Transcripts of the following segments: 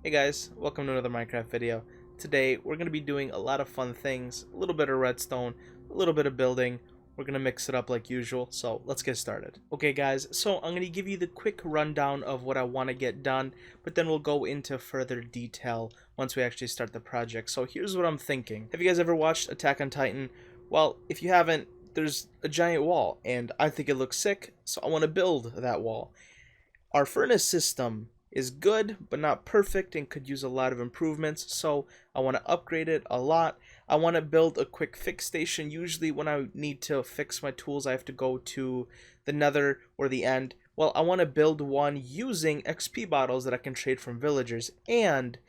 Hey guys, welcome to another Minecraft video. Today we're going to be doing a lot of fun things, a little bit of redstone, a little bit of building. We're going to mix it up like usual, so let's get started. Okay guys, so I'm going to give you the quick rundown of what I want to get done, but then we'll go into further detail once we actually start the project. So here's what I'm thinking. Have you guys ever watched Attack on Titan? Well, if you haven't, there's a giant wall, and I think it looks sick, so I want to build that wall. Our furnace system is good but not perfect and could use a lot of improvements, so I want to upgrade it a lot. I want to build a quick fix station. Usually when I need to fix my tools I have to go to the nether or the end. Well, I want to build one using XP bottles that I can trade from villagers, and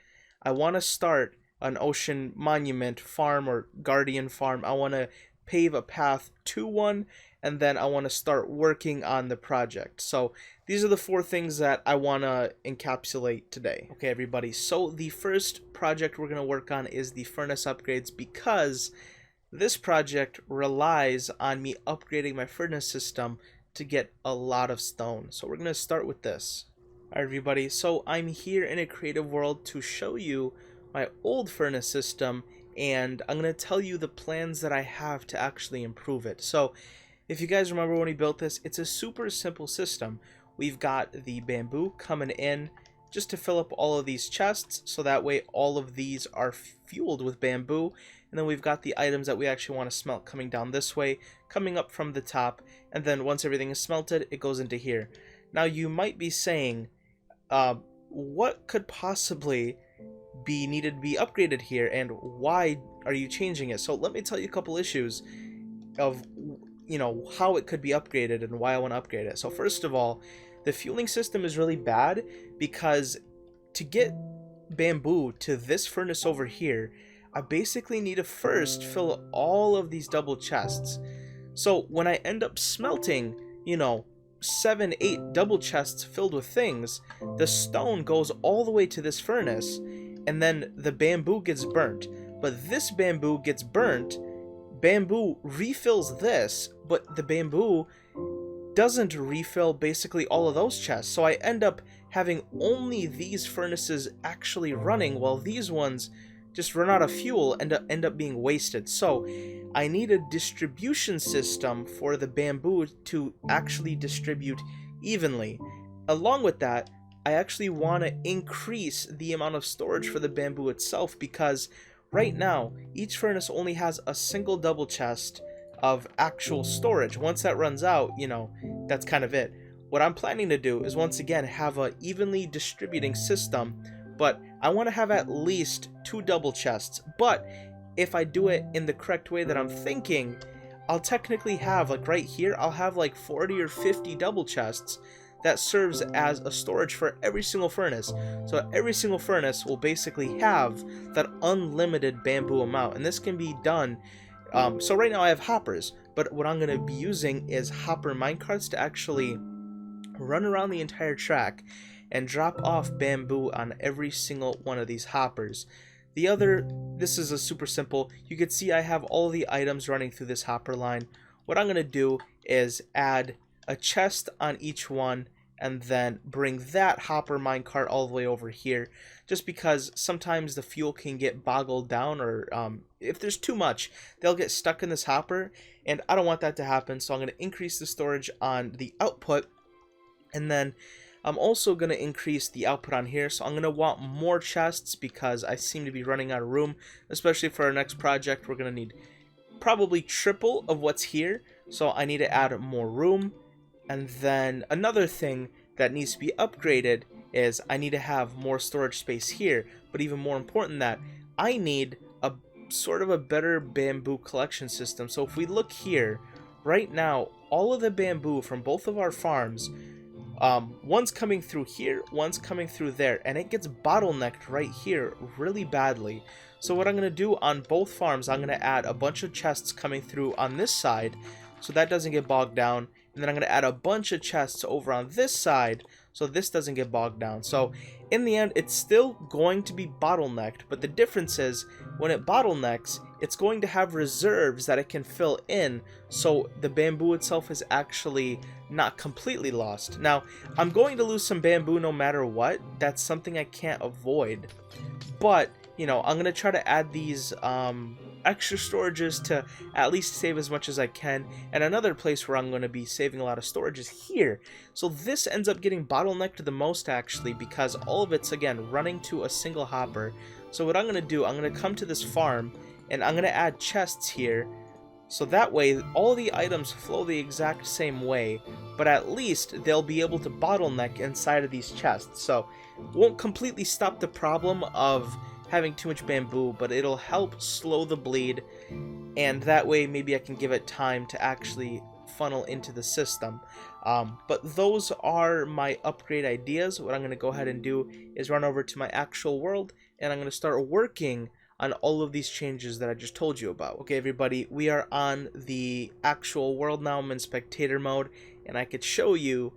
I want to start an ocean monument farm or guardian farm. I want to pave a path to one, and then I want to start working on the project. So these are the four things that I want to encapsulate today. Okay everybody, so the first project we're going to work on is the furnace upgrades, because this project relies on me upgrading my furnace system to get a lot of stone. So we're going to start with this. Alright everybody, so I'm here in a creative world to show you my old furnace system, and I'm going to tell you the plans that I have to actually improve it. So if you guys remember when we built this, it's a super simple system. We've got the bamboo coming in just to fill up all of these chests, so that way all of these are fueled with bamboo. And then we've got the items that we actually want to smelt coming down this way, coming up from the top, and then once everything is smelted, it goes into here. Now you might be saying, what could possibly be needed to be upgraded here, and why are you changing it? So let me tell you a couple issues of how it could be upgraded and why I want to upgrade it. So first of all, the fueling system is really bad, because to get bamboo to this furnace over here, I basically need to first fill all of these double chests. So when I end up smelting, 7, 8 double chests filled with things, the stone goes all the way to this furnace, and then the bamboo gets burnt. But this bamboo gets burnt, bamboo refills this, but the bamboo doesn't refill basically all of those chests. So I end up having only these furnaces actually running, while these ones just run out of fuel and end up being wasted. So I need a distribution system for the bamboo to actually distribute evenly. Along with that, I actually want to increase the amount of storage for the bamboo itself, because right now each furnace only has a single double chest of actual storage. Once that runs out, that's kind of it. What I'm planning to do is once again have a evenly distributing system, but I want to have at least 2 double chests. But if I do it in the correct way that I'm thinking, I'll technically have, like right here, I'll have like 40 or 50 double chests that serves as a storage for every single furnace. So every single furnace will basically have that unlimited bamboo amount, and this can be done. So right now I have hoppers, but what I'm going to be using is hopper minecarts to actually run around the entire track and drop off bamboo on every single one of these hoppers. This is a super simple. You can see I have all the items running through this hopper line. What I'm going to do is add a chest on each one, and then bring that hopper minecart all the way over here, just because sometimes the fuel can get boggled down, or if there's too much, they'll get stuck in this hopper, and I don't want that to happen. So I'm going to increase the storage on the output, and then I'm also going to increase the output on here. So I'm going to want more chests, because I seem to be running out of room, especially for our next project. We're going to need probably triple of what's here, so I need to add more room. And then another thing that needs to be upgraded is I need to have more storage space here. But even more important than that, I need a sort of a better bamboo collection system. So if we look here, right now, all of the bamboo from both of our farms, one's coming through here, one's coming through there, and it gets bottlenecked right here really badly. So what I'm going to do on both farms, I'm going to add a bunch of chests coming through on this side, so that doesn't get bogged down. And then I'm going to add a bunch of chests over on this side, so this doesn't get bogged down. So in the end, it's still going to be bottlenecked, but the difference is when it bottlenecks, it's going to have reserves that it can fill in, so the bamboo itself is actually not completely lost. Now, I'm going to lose some bamboo no matter what. That's something I can't avoid. But, you know, I'm going to try to add these extra storages to at least save as much as I can. And another place where I'm going to be saving a lot of storage is here. So this ends up getting bottlenecked the most, actually, because all of it's, again, running to a single hopper. So what I'm going to do, I'm going to come to this farm, and I'm going to add chests here. So that way, all the items flow the exact same way, but at least they'll be able to bottleneck inside of these chests. So won't completely stop the problem of having too much bamboo, but it'll help slow the bleed, and that way maybe I can give it time to actually funnel into the system. But those are my upgrade ideas. What I'm going to go ahead and do is run over to my actual world, and I'm going to start working on all of these changes that I just told you about. Okay, everybody, we are on the actual world now. I'm in spectator mode, and I could show you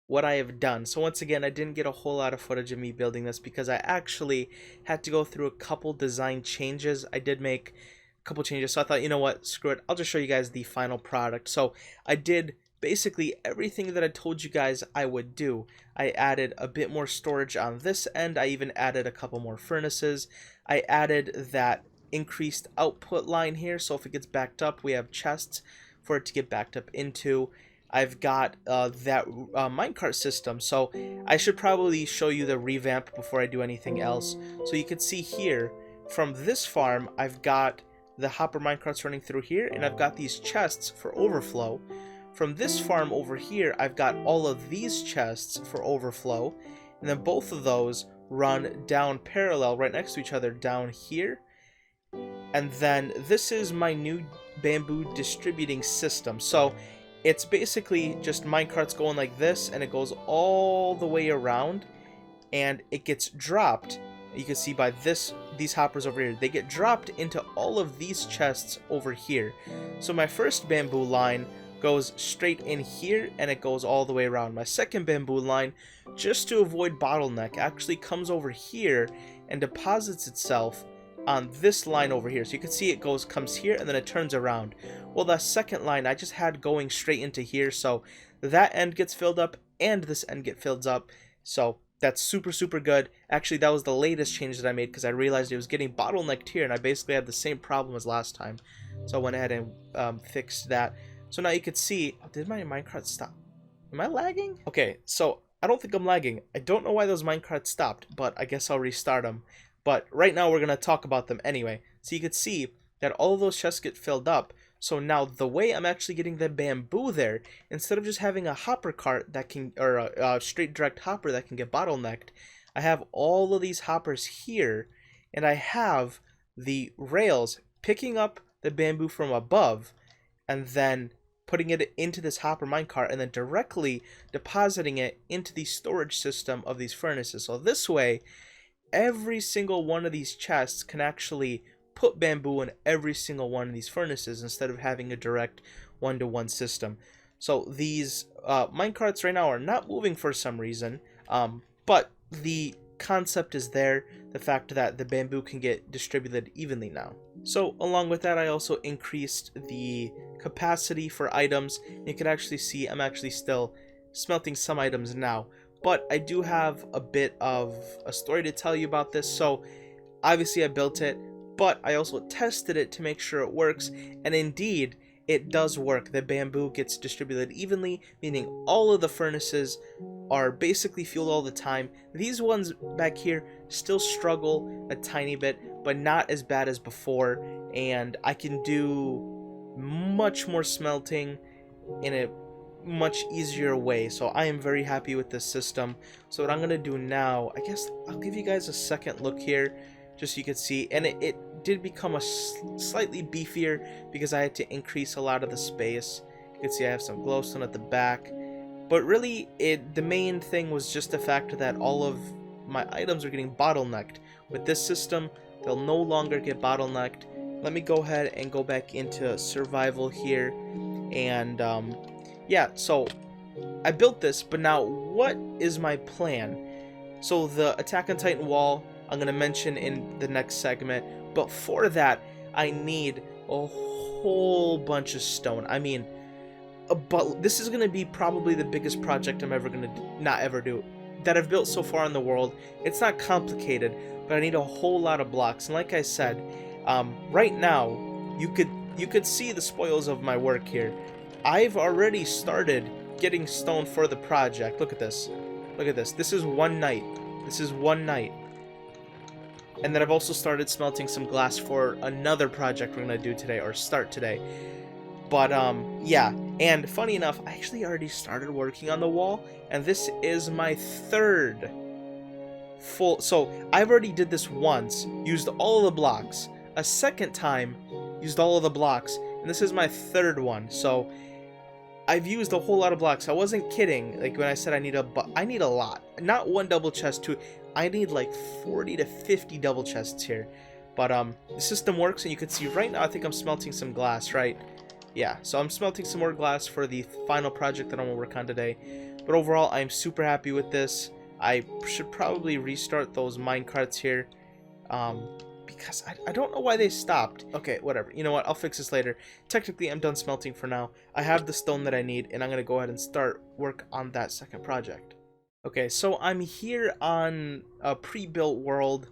what I have done. So once again, I didn't get a whole lot of footage of me building this because I actually had to go through a couple design changes. I did make a couple changes, so I thought, you know what, screw it, I'll just show you guys the final product. So I did basically everything that I told you guys I would do. I added a bit more storage on this end. I even added a couple more furnaces. I added that increased output line here, so if it gets backed up, we have chests for it to get backed up into. I've got that minecart system, so I should probably show you the revamp before I do anything else. So you can see here, from this farm, I've got the hopper minecarts running through here, and I've got these chests for overflow. From this farm over here, I've got all of these chests for overflow, and then both of those run down parallel right next to each other down here. And then this is my new bamboo distributing system. So it's basically just minecarts going like this, and it goes all the way around, and it gets dropped. You can see by these hoppers over here, they get dropped into all of these chests over here. So my first bamboo line goes straight in here, and it goes all the way around. My second bamboo line, just to avoid bottleneck, actually comes over here and deposits itself on this line over here. So you can see it comes here, and then it turns around. Well, that second line I just had going straight into here, so that end gets filled up and this end gets filled up. So that's super good. Actually, that was the latest change that I made because I realized it was getting bottlenecked here, and I basically had the same problem as last time. So I went ahead and fixed that. So now you can see, did my minecart stop? Am I lagging? Okay, so I don't think I'm lagging. I don't know why those minecarts stopped, but I guess I'll restart them. But right now we're going to talk about them anyway. So you can see that all of those chests get filled up. So now the way I'm actually getting the bamboo there, instead of just having a hopper cart that can, or a straight direct hopper that can get bottlenecked, I have all of these hoppers here, and I have the rails picking up the bamboo from above, and then putting it into this hopper minecart, and then directly depositing it into the storage system of these furnaces. So this way, every single one of these chests can actually put bamboo in every single one of these furnaces instead of having a direct one-to-one system. So these minecarts right now are not moving for some reason, but the concept is there, the fact that the bamboo can get distributed evenly now. So along with that, I also increased the capacity for items. You can actually see I'm actually still smelting some items now, but I do have a bit of a story to tell you about this. So obviously I built it, but I also tested it to make sure it works, and indeed it does work. The bamboo gets distributed evenly, meaning all of the furnaces are basically fueled all the time. These ones back here still struggle a tiny bit, but not as bad as before, and I can do much more smelting in a much easier way. So I am very happy with this system. So what I'm gonna do now, I guess I'll give you guys a second look here just so you can see, and it did become a slightly beefier because I had to increase a lot of the space. You can see I have some glowstone at the back, but really the main thing was just the fact that all of my items are getting bottlenecked. With this system, they'll no longer get bottlenecked. Let me go ahead and go back into survival here, and yeah, so I built this, but now what is my plan? So the Attack on Titan wall, I'm going to mention in the next segment, but for that, I need a whole bunch of stone. I mean, but this is going to be probably the biggest project I'm ever going to do that I've built so far in the world. It's not complicated, but I need a whole lot of blocks. And like I said, right now, you could see the spoils of my work here. I've already started getting stone for the project. Look at this. Look at this. This is one night. This is one night. And then I've also started smelting some glass for another project we're going to do today, or start today. But, yeah. And funny enough, I actually already started working on the wall, and this is my third full... So, I've already did this once, used all of the blocks. A second time, used all of the blocks, and this is my third one. So, I've used a whole lot of blocks. I wasn't kidding, like, when I said I need a lot. Not one double chest, two. I need like 40 to 50 double chests here. But, the system works, and you can see right now, I think I'm smelting some glass, right? Yeah, so I'm smelting some more glass for the final project that I'm going to work on today. But overall, I'm super happy with this. I should probably restart those minecarts here. Because I don't know why they stopped. Okay, whatever. You know what? I'll fix this later. Technically, I'm done smelting for now. I have the stone that I need, and I'm going to go ahead and start work on that second project. Okay, so I'm here on a pre-built world.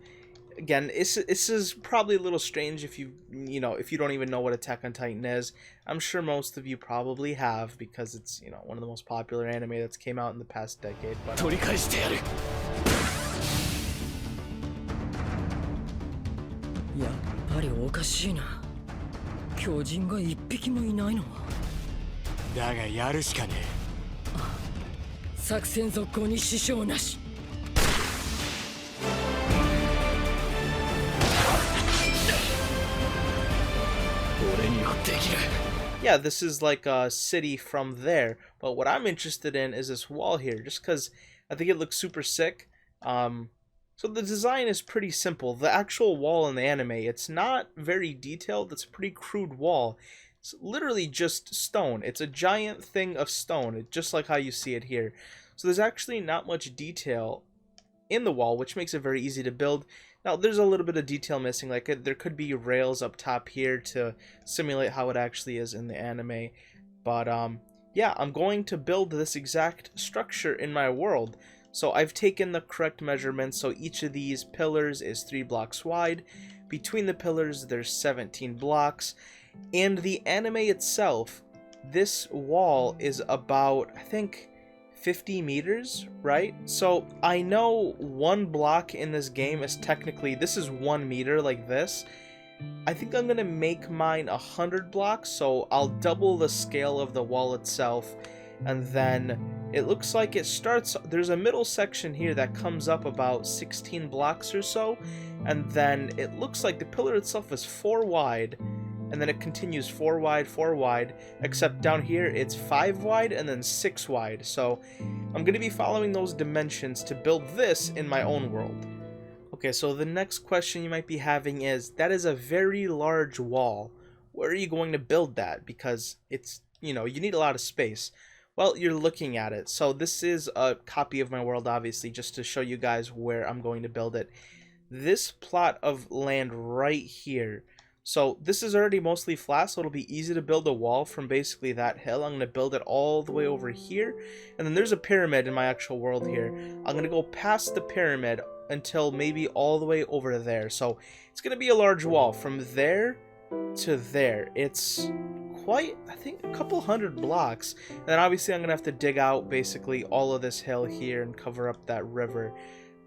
Again, this is probably a little strange if you don't even know what Attack on Titan is. I'm sure most of you probably have, because it's, one of the most popular anime that's came out in the past decade. But, やっぱりおかしいな。巨人が一匹もいないのは。だがやるしかねえ。作戦続行に支障なし。俺にはできる。Yeah, this is like a city from there, but what I'm interested in is this wall here, just because I think it looks super sick. So the design is pretty simple. The actual wall in the anime, it's not very detailed. It's a pretty crude wall. It's literally just stone. It's a giant thing of stone, just like how you see it here. So there's actually not much detail in the wall, which makes it very easy to build. Now, there's a little bit of detail missing. Like, there could be rails up top here to simulate how it actually is in the anime. But, yeah, I'm going to build this exact structure in my world. So I've taken the correct measurements, so each of these pillars is 3 blocks wide. Between the pillars, there's 17 blocks. And the anime itself, this wall is about, I think, 50 meters, right? So I know 1 block in this game is technically, this is 1 meter like this. I think I'm going to make mine 100 blocks, so I'll double the scale of the wall itself. And then it looks like it starts, there's a middle section here that comes up about 16 blocks or so, and then it looks like the pillar itself is 4 wide, and then it continues 4 wide, except down here it's 5 wide and then 6 wide. So I'm going to be following those dimensions to build this in my own world. Okay, so the next question you might be having is, that is a very large wall. Where are you going to build that? Because it's, you need a lot of space. Well, you're looking at it. So this is a copy of my world, obviously, just to show you guys where I'm going to build it. This plot of land right here. So this is already mostly flat, so it'll be easy to build a wall from basically that hill. I'm going to build it all the way over here. And then there's a pyramid in my actual world here. I'm going to go past the pyramid until maybe all the way over there. So it's going to be a large wall from there to there. It's quite, I think, a couple hundred blocks. And then obviously I'm gonna have to dig out basically all of this hill here and cover up that river.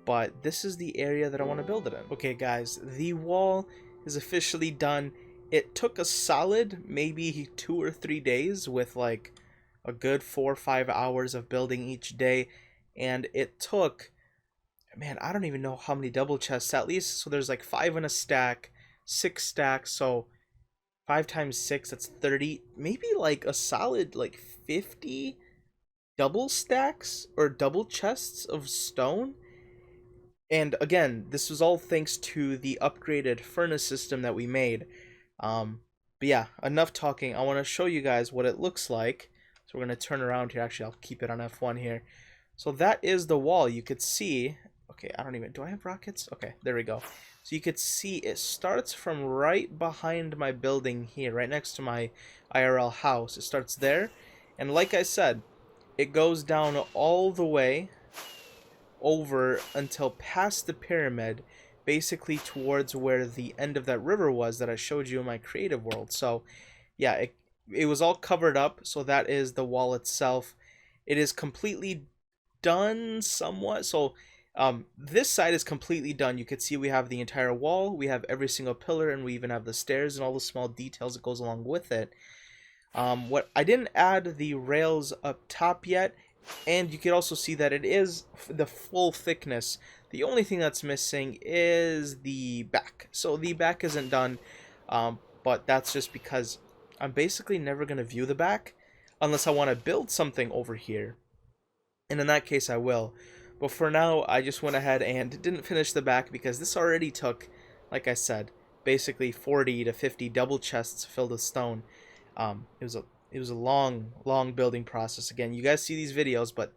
But this is the area that I want to build it in. Okay guys, the wall is officially done. It took a solid maybe 2 or 3 days with like a good 4 or 5 hours of building each day. And it took, man, I don't even know how many double chests at least. So there's like 5 in a stack, 6 stacks, so 5 times 6, that's 30. Maybe like a solid like 50 double stacks or double chests of stone. And again, this was all thanks to the upgraded furnace system that we made. But yeah, enough talking. I want to show you guys what it looks like. So we're going to turn around here. Actually, I'll keep it on F1 here. So that is the wall. You could see, okay, do I have rockets? Okay, there we go. So you could see it starts from right behind my building here, right next to my IRL house. It starts there, and like I said, it goes down all the way over until past the pyramid, basically towards where the end of that river was that I showed you in my creative world. So yeah, it was all covered up, so that is the wall itself. It is completely done somewhat. So this side is completely done. You can see we have the entire wall, we have every single pillar, and we even have the stairs and all the small details that goes along with it. What I didn't add the rails up top yet, and you can also see that it is the full thickness. The only thing that's missing is the back. So the back isn't done, but that's just because I'm basically never going to view the back unless I want to build something over here. And in that case I will. But for now, I just went ahead and didn't finish the back because this already took, like I said, basically 40 to 50 double chests filled with stone. It was a long building process. Again, you guys see these videos, but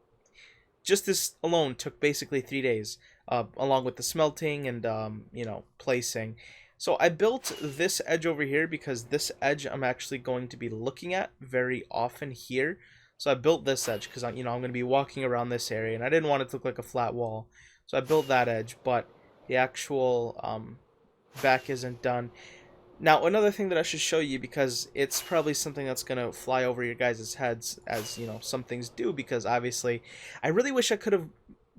just this alone took basically 3 days, along with the smelting and you know, placing. So I built this edge over here because this edge I'm actually going to be looking at very often here. So I built this edge because I'm going to be walking around this area, and I didn't want it to look like a flat wall. So I built that edge, but the actual back isn't done. Now, another thing that I should show you, because it's probably something that's going to fly over your guys' heads, as, you know, some things do, because obviously I really wish I could have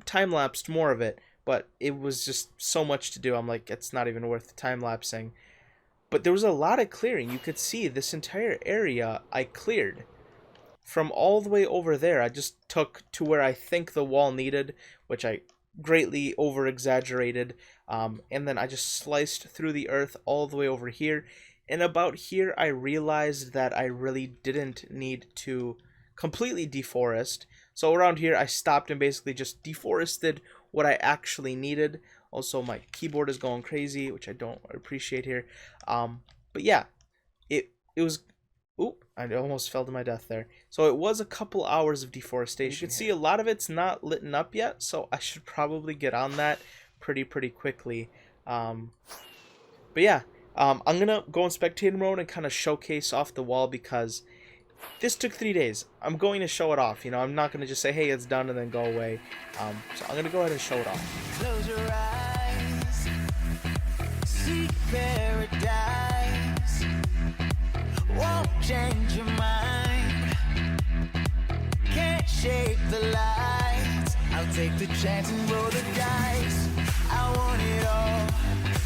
time-lapsed more of it, but it was just so much to do. I'm like, it's not even worth time-lapsing. But there was a lot of clearing. You could see this entire area I cleared. From all the way over there, I just took to where I think the wall needed, which I greatly over-exaggerated, and then I just sliced through the earth all the way over here. And about here, I realized that I really didn't need to completely deforest. So around here, I stopped and basically just deforested what I actually needed. Also, my keyboard is going crazy, which I don't appreciate here. But yeah, it was... Oop, I almost fell to my death there. So it was a couple hours of deforestation. You can see a lot of it's not lit up yet, so I should probably get on that pretty quickly. But yeah, I'm gonna go in spectator mode and kind of showcase off the wall because this took 3 days. I'm going to show it off. You know, I'm not gonna just say, hey, it's done and then go away. So I'm gonna go ahead and show it off. Close your eyes, seek paradise. Won't change your mind. Can't shape the lights. I'll take the chance and roll the dice. I want it all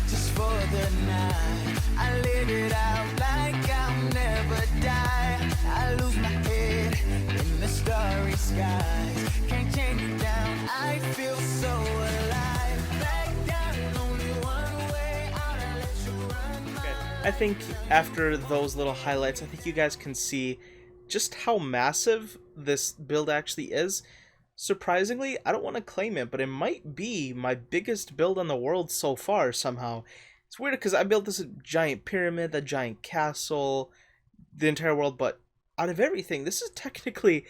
just for the night. I live it out like I'll never die. I lose my head in the starry skies. Can't change it down. I feel so alive. Back down, only one way out. I let you run. Okay. I think after those little highlights, I think you guys can see just how massive this build actually is. Surprisingly, I don't want to claim it, but it might be my biggest build on the world so far somehow. It's weird because I built this giant pyramid, a giant castle, the entire world, but out of everything, this is technically,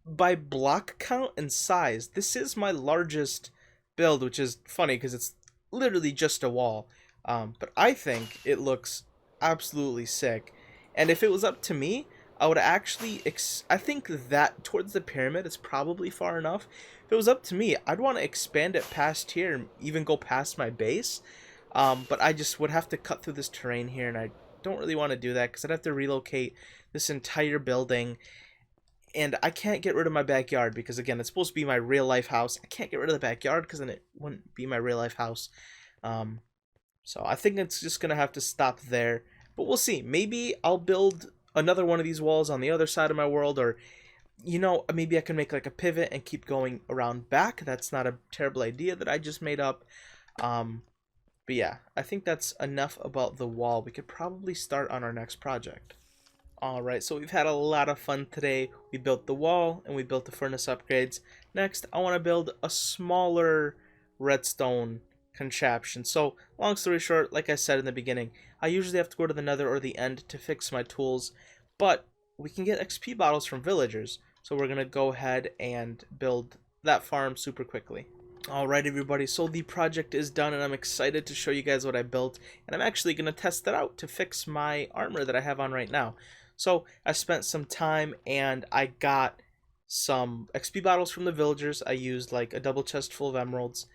by block count and size, this is my largest build, which is funny because it's literally just a wall. But I think it looks absolutely sick. And if it was up to me, I would actually, I think that towards the pyramid is probably far enough. If it was up to me, I'd want to expand it past here and even go past my base. But I just would have to cut through this terrain here, and I don't really want to do that because I'd have to relocate this entire building. And I can't get rid of my backyard because, again, it's supposed to be my real-life house. I can't get rid of the backyard because then it wouldn't be my real-life house. So I think it's just going to have to stop there. But we'll see. Maybe I'll build another one of these walls on the other side of my world, or, you know, maybe I can make like a pivot and keep going around back. That's not a terrible idea that I just made up. But yeah, I think that's enough about the wall. We could probably start on our next project. Alright, so we've had a lot of fun today. We built the wall and we built the furnace upgrades. Next, I want to build a smaller redstone contraption. So, long story short, like I said in the beginning, I usually have to go to the nether or the end to fix my tools, but we can get XP bottles from villagers. So we're going to go ahead and build that farm super quickly. Alright everybody, so the project is done and I'm excited to show you guys what I built, and I'm actually going to test it out to fix my armor that I have on right now. So I spent some time and I got some XP bottles from the villagers. I used like a double chest full of emeralds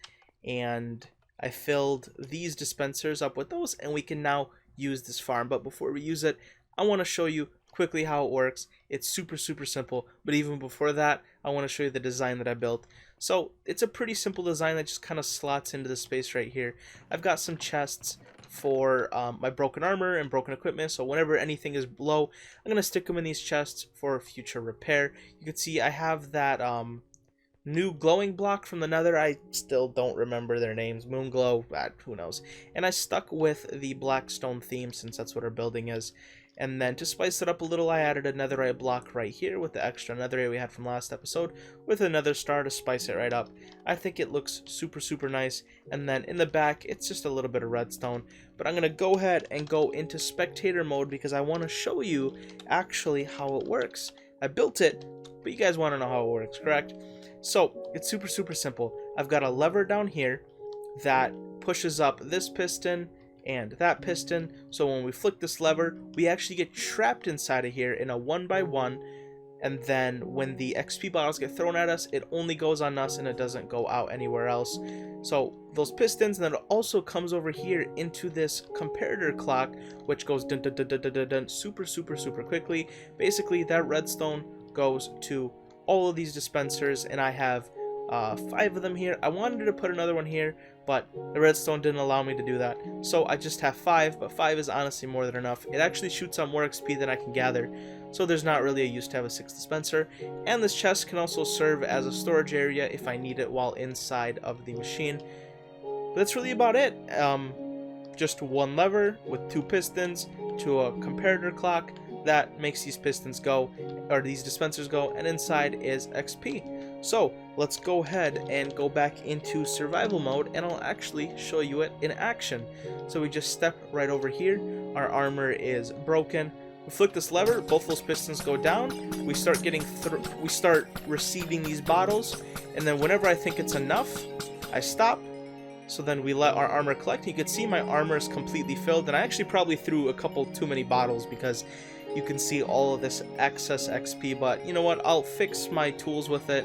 and I filled these dispensers up with those, and we can now use this farm. But before we use it, I want to show you quickly how it works. It's super simple, but even before that I want to show you the design that I built. So it's a pretty simple design that just kind of slots into the space right here. I've got some chests for my broken armor and broken equipment, so whenever anything is low, I'm gonna stick them in these chests for future repair. You can see I have that new glowing block from the nether. I still don't remember their names. Moonglow, who knows. And I stuck with the Blackstone theme since that's what our building is. And then to spice it up a little, I added a netherite block right here with the extra netherite we had from last episode with another star to spice it right up. I think it looks super nice. And then in the back, it's just a little bit of redstone. But I'm going to go ahead and go into spectator mode because I want to show you actually how it works. I built it, but you guys want to know how it works, correct? So it's super simple. I've got a lever down here that pushes up this piston and that piston, so when we flick this lever, we actually get trapped inside of here in a 1x1, and then when the XP bottles get thrown at us, it only goes on us and it doesn't go out anywhere else. So those pistons, and then it also comes over here into this comparator clock, which goes dun dun dun dun dun dun, dun super quickly. Basically, that redstone goes to all of these dispensers, and I have 5 of them here. I wanted to put another one here, but the redstone didn't allow me to do that. So I just have 5, but 5 is honestly more than enough. It actually shoots out more XP than I can gather, so there's not really a use to have a 6th dispenser. And this chest can also serve as a storage area if I need it while inside of the machine. But that's really about it. Just one lever with 2 pistons to a comparator clock that makes these pistons go, or these dispensers go, and inside is XP. So let's go ahead and go back into survival mode, and I'll actually show you it in action. So we just step right over here. Our armor is broken. We flick this lever, both those pistons go down. We start getting we start receiving these bottles, and then whenever I think it's enough, I stop. So then we let our armor collect. You can see my armor is completely filled, and I actually probably threw a couple too many bottles because you can see all of this excess XP, but you know what, I'll fix my tools with it.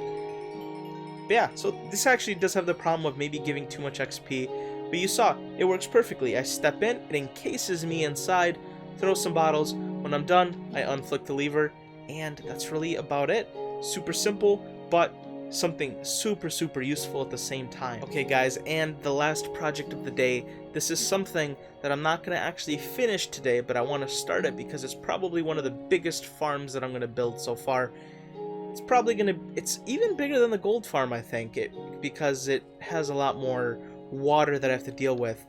But yeah, so this actually does have the problem of maybe giving too much XP, but you saw, it works perfectly. I step in, it encases me inside, throw some bottles. When I'm done, I unflick the lever, and that's really about it. Super simple, but something super useful at the same time. Okay guys, and the last project of the day. This is something that I'm not going to actually finish today, but I want to start it because it's probably one of the biggest farms that I'm going to build so far. It's even bigger than the gold farm, I think, because it has a lot more water that I have to deal with.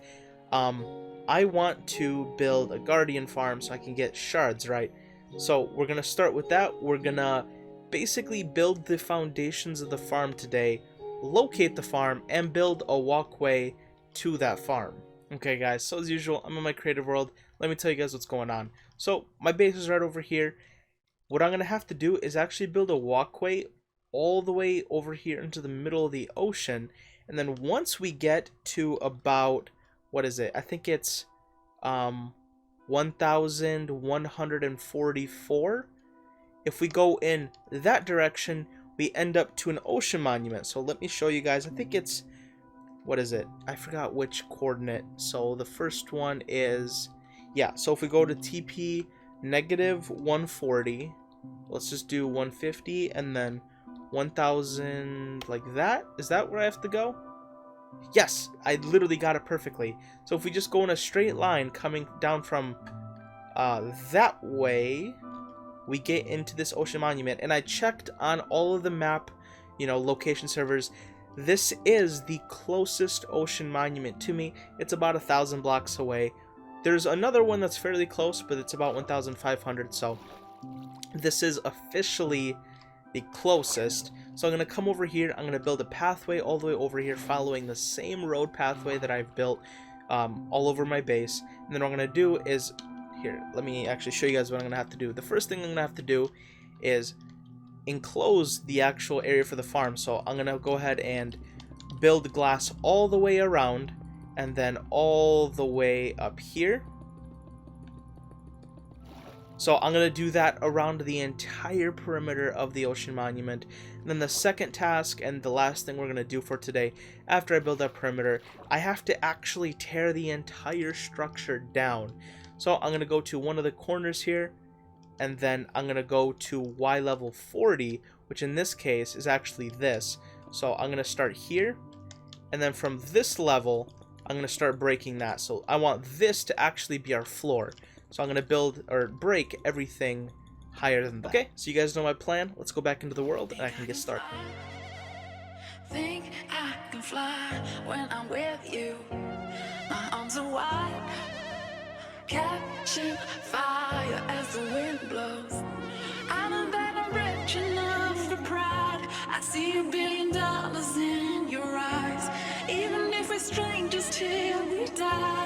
I want to build a guardian farm so I can get shards, right? So we're going to start with that. We're going to basically build the foundations of the farm today, locate the farm, and build a walkway to that farm. Okay guys, so as usual, I'm in my creative world. Let me tell you guys what's going on. So my base is right over here. What I'm going to have to do is actually build a walkway all the way over here into the middle of the ocean. And then once we get to about, what is it? I think it's 1144. If we go in that direction, we end up to an ocean monument. So let me show you guys. I think it's, what is it? I forgot which coordinate. So the first one is, yeah, so if we go to TP -140, let's just do 150 and then 1000 like that. Is that where I have to go? Yes, I literally got it perfectly. So if we just go in a straight line coming down from that way, we get into this ocean monument. And I checked on all of the map, location servers. This is the closest ocean monument to me. It's about 1,000 blocks away. There's another one that's fairly close, but it's about 1,500, so this is officially the closest. So I'm going to come over here, I'm going to build a pathway all the way over here, following the same road pathway that I've built all over my base. And then what I'm going to do is here, let me actually show you guys what I'm gonna have to do. The first thing I'm gonna have to do is enclose the actual area for the farm. So I'm gonna go ahead and build glass all the way around, and then all the way up here. So I'm going to do that around the entire perimeter of the ocean monument. And then the second task and the last thing we're going to do for today, after I build that perimeter, I have to actually tear the entire structure down. So I'm going to go to one of the corners here, and then I'm going to go to Y level 40, which in this case is actually this. So I'm going to start here, and then from this level, I'm going to start breaking that. So I want this to actually be our floor. So I'm going to build or break everything higher than that. Okay, so you guys know my plan. Let's go back into the world and I can get started. Think I can fly when I'm with you. My arms are wide, catching fire as the wind blows. I know that I'm rich enough for pride. I see $1 billion in your eyes, even if we're strangers till we die.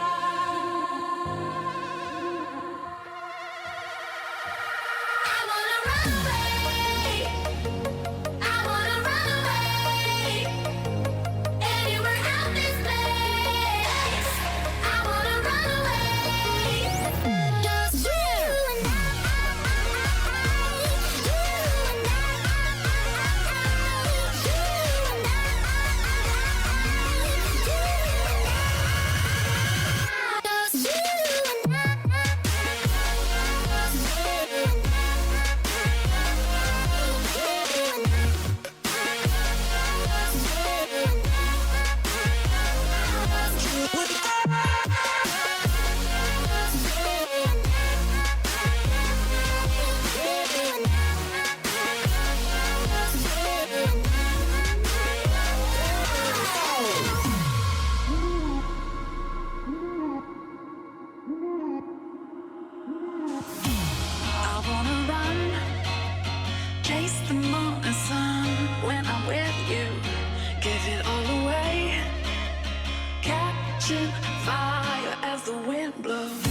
Fire as the wind blows.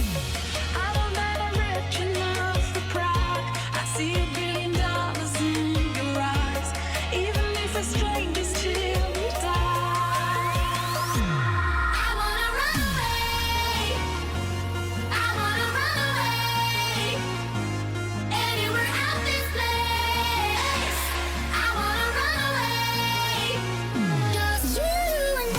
I don't know I'm rich enough for pride. I see $1 billion in your eyes, even if we're strangers till we die. I wanna run away. I wanna run away. Anywhere out this place. I wanna run away. Just you and I.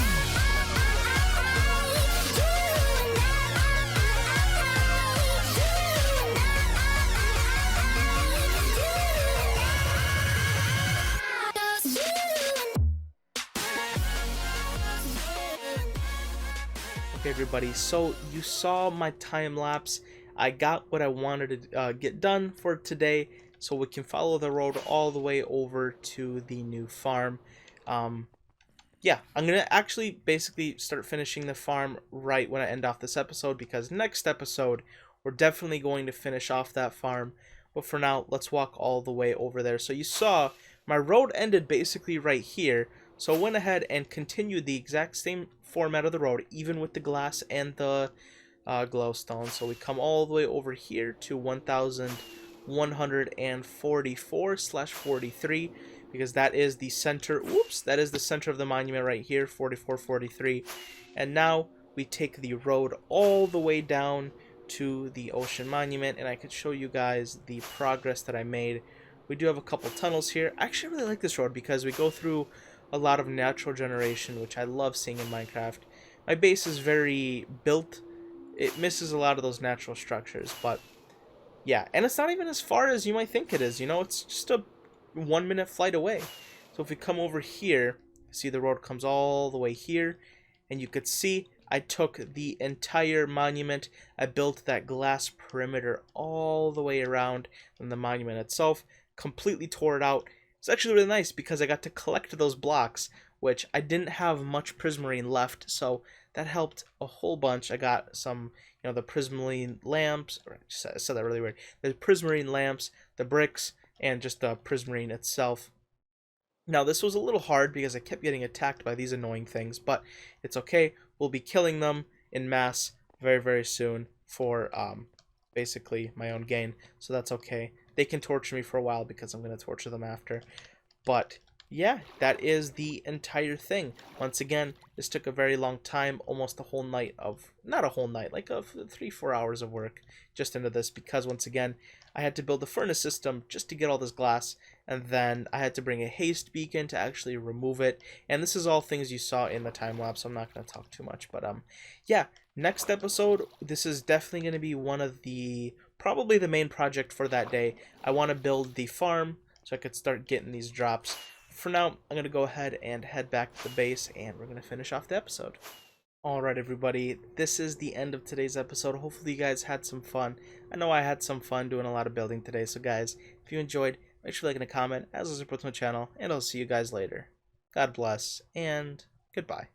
Okay, everybody, so you saw my time lapse. I got what I wanted to get done for today, so we can follow the road all the way over to the new farm. Yeah, I'm gonna actually basically start finishing the farm right when I end off this episode, because next episode we're definitely going to finish off that farm. But for now, let's walk all the way over there. So you saw my road ended basically right here, so I went ahead and continued the exact same format of the road, even with the glass and the glowstone. So we come all the way over here to 1144/43, because that is the center. Oops, that is the center of the monument right here, 4443. And now we take the road all the way down to the ocean monument, and I could show you guys the progress that I made. We do have a couple tunnels here. I actually really like this road because we go through a lot of natural generation, which I love seeing in Minecraft. My base is very built. It misses a lot of those natural structures, but yeah, and it's not even as far as you might think it is. You know, it's just a 1-minute flight away. So if we come over here, see the road comes all the way here, and you could see I took the entire monument. I built that glass perimeter all the way around, and the monument itself completely tore it out. It's actually really nice because I got to collect those blocks, which I didn't have much prismarine left, so that helped a whole bunch. I got some, you know, the prismarine lamps, or I said that really weird. The prismarine lamps, the bricks, and just the prismarine itself. Now this was a little hard because I kept getting attacked by these annoying things, but it's okay. We'll be killing them in mass very, very soon for basically my own gain, so that's okay. They can torture me for a while because I'm going to torture them after. But yeah, that is the entire thing. Once again, this took a very long time, almost a whole night of, not a whole night, like 3-4 hours of work just into this, because once again, I had to build a furnace system just to get all this glass, and then I had to bring a haste beacon to actually remove it, and this is all things you saw in the time lapse, so I'm not going to talk too much, but yeah, next episode, this is definitely going to be one of the, probably the main project for that day. I want to build the farm so I could start getting these drops. For now, I'm going to go ahead and head back to the base, and we're going to finish off the episode. Alright everybody, this is the end of today's episode. Hopefully you guys had some fun. I know I had some fun doing a lot of building today, so guys, if you enjoyed, make sure to like and comment, as well as support my channel, and I'll see you guys later. God bless, and goodbye.